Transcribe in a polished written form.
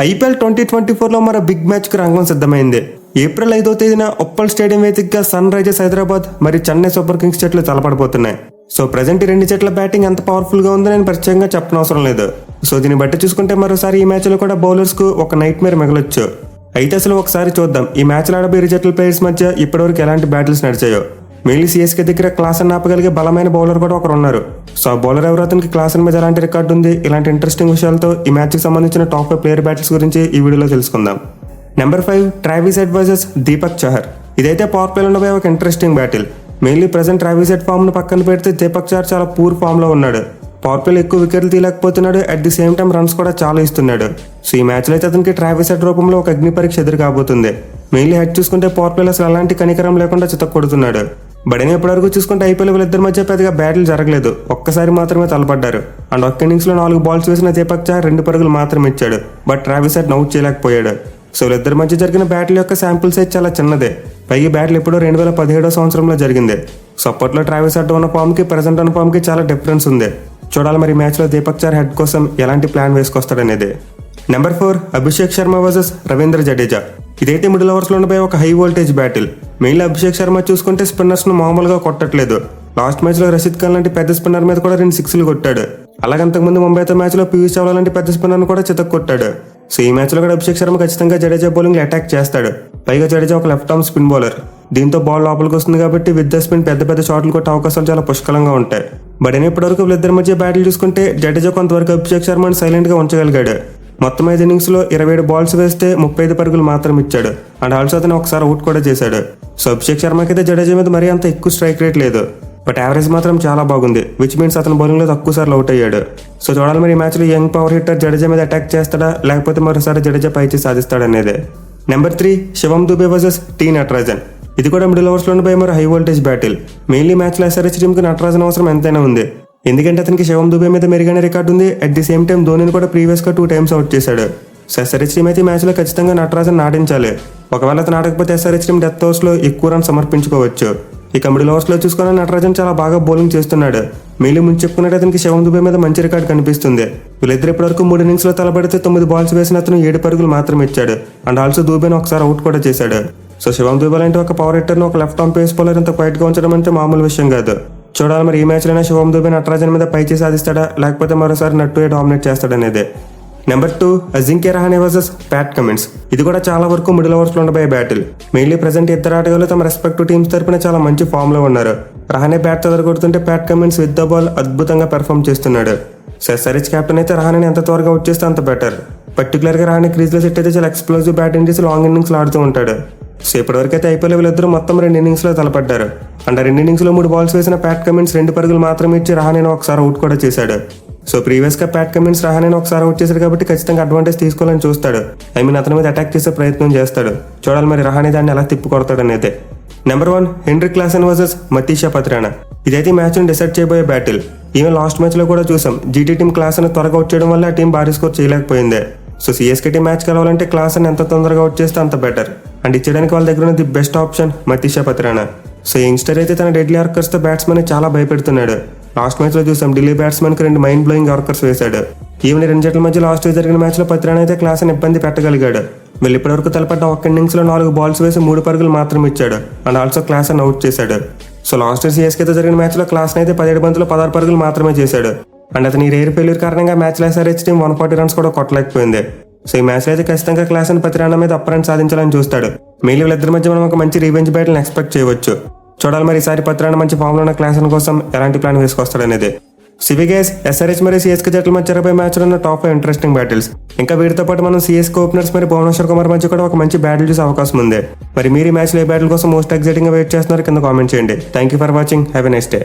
IPL 2024లో మరో big మ్యాచ్కి రంగం సిద్ధమైంది. ఏప్రిల్ 5వ తేదీన ఉప్పల్ స్టేడియం వేదికగా సన్ రైజర్స్ హైదరాబాద్ మరియు చెన్నై సూపర్ కింగ్స్ జట్లు తలపడబోతున్నాయి. సో ప్రజెంట్ ఈ రెండు జట్ల బ్యాటింగ్ ఎంత పవర్ఫుల్ గా ఉందో నేను ప్రత్యేకంగా చెప్పనవసరం లేదు. సో దీన్ని బట్టి చూసుకుంటే మరోసారి ఈ మ్యాచ్ లో కూడా బౌలర్స్ కు ఒక నైట్ మేర్ మిగలొచ్చు. అయితే అసలు ఒకసారి చూద్దాం ఈ మ్యాచ్ లో ఆడబోయే జట్ల ప్లేయర్స్ మధ్య ఇప్పటివరకు ఎలాంటి బ్యాటిల్స్ నడిచాయో. మెయిన్లీ సిఎస్కే దగ్గర క్లాస్ అని ఆపగలిగే బలమైన బౌలర్ కూడా ఒకరు ఉన్నారు. సో ఆ బౌలర్ ఎవరు, అతనికి క్లాస్ మీద ఎలాంటి రికార్డు ఉంది, ఇలాంటి ఇంట్రెస్టింగ్ విషయాలతో ఈ మ్యాచ్ కి సంబంధించిన టాప్ 5 ప్లేయర్ బ్యాటిల్స్ గురించి ఈ వీడియోలో తెలుసుకుందాం. Number 5 Travis Head versus Deepak Chahar. ఇదైతే పవర్ ప్లేలో ఉండబోయే ఒక interesting battle. Mainly present Travis Head form ను పక్కన పెడితే దీపక్ చహర్ చాలా పూర్ ఫామ్ లో ఉన్నాడు. పవర్ ప్లేలో ఎక్కువ వికెట్లు తీయలేకపోతున్నాడు, at the same time runs కూడా చాలా ఇస్తున్నాడు. సో ఈ మ్యాచ్ లో అయితే అతనికి ట్రావిస్ హెడ్ రూపంలో ఒక అగ్ని పరీక్ష ఎదురు కాబోతుంది. మెయిన్లీ హెడ్ చూసుకుంటే పవర్ ప్లేలో అసలు అలాంటి కనికరం లేకుండా చితక్కొడుతున్నాడు. బట్ అయినా ఇప్పటివరకు చూసుకుంటే ఐపీఎల్ వీళ్ళిద్దరి మధ్య పెద్దగా బ్యాటిల్ జరగలేదు, ఒక్కసారి మాత్రమే తలపడ్డారు. అండ్ ఒక్క ఇన్నింగ్స్ లో 4 బాల్స్ వేసిన దీపక్ చహర్ 2 పరుగులు మాత్రమే ఇచ్చాడు, బట్ ట్రావిస్ హెడ్ అవుట్ చేయలేకపోయాడు. సో వీళ్ళిద్దరి మధ్య జరిగిన బ్యాటిల్ యొక్క శాంపుల్ సైజ్ చాలా చిన్నదే. పైగా బ్యాటిల్ ఎప్పుడో 2017వ సంవత్సరంలో జరిగింది. సో అప్పట్లో ట్రావిస్ హెడ్ ఉన్న ఫామ్ కి ప్రెసెంట్ ఉన్న ఫామ్ కి చాలా డిఫరెన్స్ ఉంది. చూడాలి మరి మ్యాచ్ లో దీపక్ చహర్ హెడ్ కోసం ఎలాంటి ప్లాన్ వేసుకొస్తాడనేది. Number 4 Abhishek Sharma versus Ravindra Jadeja. ఇదైతే మిడిల్ ఓవర్స్ లో ఉండబోయే ఒక high voltage battle. Mainly Abhishek Sharma చూసుకుంటే స్పిన్నర్స్ ను మామూలుగా కొట్టట్లేదు. లాస్ట్ మ్యాచ్ లో రషీద్ ఖాన్ లాంటి పెద్ద స్పిన్నర్ మీద కూడా 2 సిక్స్లు కొట్టాడు. అలాగే అంతకుముందు ముంబైతో మ్యాచ్ లో పీయూష్ చావ్లా లాంటి పెద్ద స్పిన్నర్ ను కూడా చితక్ కొట్టాడు. సో ఈ మ్యాచ్ లో కూడా అభిషేక్ శర్మ ఖచ్చితంగా జడేజా బౌలింగ్ అటాక్ చేస్తాడు. పైగా జడేజా ఒక లెఫ్ట్ ఆర్మ్ స్పిన్ బౌలర్, దీంతో బాల్ లోపలికి వస్తుంది కాబట్టి విత్ ద స్పిన్ పెద్ద పెద్ద షాట్లు కొట్టే అవకాశాలు చాలా పుష్కలంగా ఉంటాయి. బట్ అయినా ఇప్పటివరకు వీళ్ళిద్దరి మధ్య బ్యాటిల్ చూసుకుంటే జడేజా కొంతవరకు అభిషేక్ శర్మని సైలెంట్ గా ఉంచగలిగాడు. మొత్తం 5 ఇన్నింగ్స్ లో 27 బాల్స్ వేస్తే 35 పరుగులు మాత్రం ఇచ్చాడు. అండ్ ఆల్సో అతను ఒకసారి అవుట్ కూడా చేశాడు. సో అభిషేక్ శర్మకి అయితే జడేజా మీద మరీ అంత ఎక్కువ స్ట్రైక్ రేట్ లేదు, బట్ యావరేజ్ మాత్రం చాలా బాగుంది, విచ్ మీన్స్ అతను బౌలింగ్ లో తక్కువ సార్లు అవుట్ అయ్యాడు. సో చూడాలి మరి ఈ మ్యాచ్ లో యంగ్ పవర్ హిట్టర్ జడేజా మీద అటాక్ చేస్తాడా, లేకపోతే మరోసారి జడేజా పైచి సాధిస్తాడనేదే. నెంబర్ 3 శివం దుబే వర్సెస్ టీ నటరాజన్. ఇది కూడా మిడిల్ ఓవర్స్ లో ఉండిపోయి మరి high voltage battle. Mainly match లో ఎస్ఆర్హెచ్ టీమ్ కి నటరాజన్ అవసరం ఎంతైనా ఉంది, ఎందుకంటే అతనికి శివం దుబే మీద మెరుగైన రికార్డు ఉంది. అట్ ది సేమ్ టైం ధోనిని కూడా ప్రీవియస్ గా 2 times అవుట్ చేశాడు. సో ఎస్ఆర్హెచ్ టీమ్ అయితే ఈ మ్యాచ్ లో ఖచ్చితంగా నటరాజన్ నాటించాలి. ఒకవేళ అతను ఆడకపోతే ఎస్ఆర్హెచ్ టీమ్ డెత్ ఓవర్స్ లో ఎక్కువ రన్ సమర్పించుకోవచ్చు. ఇక మిడిల్ ఓవర్స్ లో చూసుకున్న నటరాజన్ చాలా బాగా బౌలింగ్ చేస్తున్నాడు. మెయిన్లీ ముందు చెప్పుకున్నట్టు అతనికి శివం దుబే మీద మంచి రికార్డు కనిపిస్తుంది. వీళ్ళిద్దరు ఇప్పటివరకు 3 ఇన్నింగ్స్ లో తలబడితే 9 బాల్స్ వేసిన అతను 7 పరుగులు మాత్రమే ఇచ్చాడు. అండ్ ఆల్సో దుబేని ఒకసారి అవుట్ కూడా చేశాడు. సో శివం దుబే లాంటి ఒక పవర్ హిట్టర్ ను ఒక లెఫ్ట్ ఆర్మ్ పేస్ బౌలర్ ఇంత క్వైట్ గా ఉంచడం అంటే మామూలు విషయం కాదు. చూడాలి మరి ఈ మ్యాచ్ లోనే శివం దుబే నటరాజన్ మీద పైచి సాధిస్తాడా, లేకపోతే మరోసారి నట్టుయే డామినేట్ చేస్తాడనేదే. Number 2 Ajinkya Rahane versus Pat Cummins. ఇది కూడా చాలా వరకు మిడిల్ ఓవర్స్ లో ఉండబోయే బ్యాటిల్. మెయిన్లీ ప్రెసెంట్ ఇద్దరు ఆటగాళ్లు తమ రెస్పెక్టివ్ టీమ్స్ తరపున చాలా మంచి ఫామ్ లో ఉన్నారు. రహానే బ్యాట్ తొదరగొడుతుంటే Pat Cummins with the ball అద్భుతంగా పెర్ఫామ్ చేస్తున్నాడు. ఎస్ఆర్హెచ్ కెప్టెన్ అయితే రహానేని ఎంత త్వరగా అవుట్ చేస్తే అంత బెటర్. పర్టికులర్ గా రహానే క్రీజ్ లో సెట్ అయితే చాలా ఎక్స్ప్లోజివ్ బ్యాటింగ్ చేసి లాంగ్ ఇన్నింగ్స్ ఆడుతూ ఉంటాడు. సో ఇప్పటివరకు అయితే ఐపీఎల్ వీళ్ళిద్దరూ మొత్తం 2 ఇన్నింగ్స్ లో తలపడ్డారు. అండ్ 2 ఇన్నింగ్స్ లో 3 బాల్స్ వేసిన ప్యాట్ కమిన్స్ 2 పరుగులు మాత్రమే ఇచ్చి రహానేని ఒకసారి అవుట్ కూడా చేశాడు. సో ప్రీవియస్ గా ప్యాట్ కమిన్స్ రహానేని ఒకసారి అవుట్ చేశాడు కాబట్టి ఖచ్చితంగా అడ్వాంటేజ్ తీసుకోవాలని చూస్తాడు. అతని మీద అటాక్ చేసే ప్రయత్నం చేస్తాడు. చూడాలి మరి రహానే దాన్ని ఎలా తిప్పి కొడతాడనేది. Number 1 Heinrich Klaasen versus Matheesha Pathirana. ఇదైతే మ్యాచ్ ను డిసైడ్ చేయబోయే బ్యాటిల్. ఈవెన్ లాస్ట్ మ్యాచ్ లో కూడా చూసాం, జీటీ టీం క్లాసెన్ త్వరగా అవుట్ చేయడం వల్ల ఆ టీం భారీ స్కోర్ చేయలేకపోయింది. సో సిఎస్కే టీం మ్యాచ్ కలవాలంటే క్లాసెన్ ఎంత తొందరగా అవుట్ చేస్తే అంత బెటర్. అండ్ ఇచ్చడానికి వాళ్ళ దగ్గర ఉన్న the best option Matheesha Pathirana. So youngster అయితే తన డెడ్లీ యార్కర్స్ తో బ్యాట్స్మెన్ చాలా భయపెడుతున్నాడు. లాస్ట్ మ్యాచ్ లో చూసాం, ఢిల్లీ బ్యాట్స్మెన్ కి 2 మైండ్ బ్లోయింగ్ యార్కర్స్ వేశాడు. ఈవెన్ 2 జట్ల మధ్య లాస్ట్ జరిగిన మ్యాచ్ లో పత్రానా అయితే క్లాసెన్ ఇబ్బంది పెట్టగలిగాడు. వీళ్ళు ఇప్పటివరకు తలపడ్డ ఒక్క ఇన్నింగ్స్ లో 4 బాల్స్ వేసి 3 పరుగులు మాత్రం ఇచ్చాడు. అండ్ ఆల్సో క్లాసెన్ అవుట్ చేశాడు. సో లాస్ట్ సిఎస్కేతో జరిగిన మ్యాచ్ లో క్లాసెన్ అయితే 17 బంతులు 16 పరుగులు మాత్రమే చేశాడు. అండ్ అతని రేర్ ఫెయిల్యూర్ కారణంగా మ్యాచ్ లో ఎస్ఆర్హెచ్ టీం 140 రన్స్ కూడా కొట్టలేకపోయింది. సో ఈ మ్యాచ్ లో అయితే ఖచ్చితంగా క్లాసెన్ పత్రానా మీద అప్ రన్ సాధించాలని చూస్తాడు. మెయిన్లీ వీళ్ళిద్దరి మధ్య మనం ఒక మంచి రివెంజ్ బ్యాటిల్ ఎక్స్పెక్ట్ చేయవచ్చు. చూడాలి మరి ఈసారి పత్రానా మంచి ఫామ్ లో ఉన్న క్లాసెన్ కోసం ఎలాంటి ప్లాన్ వేసుకొస్తాడనేది. సివిగేస్ ఎస్ఆర్హెచ్ మరియు సిఎస్కే జట్ల మధ్య జరగబోయే మ్యాచ్ లో ఉన్న టాప్ 5 ఇంట్రెస్టింగ్ బ్యాటిల్స్. ఇంకా వీటితో పాటు మనం సిఎస్కే ఓపెనర్స్ మరియు భువనేశ్వర్ కుమార్ మధ్య కూడా ఒక మంచి బ్యాటిల్ చూసే అవకాశం ఉంది. మరి మీరు ఈ మ్యాచ్ లో ఏ బ్యాటిల్ కోసం మోస్ట్ ఎక్సైటింగ్ గా వెయిట్ చేస్తున్నారు కింద కామెంట్ చేయండి. Thank you for watching. Have a nice day.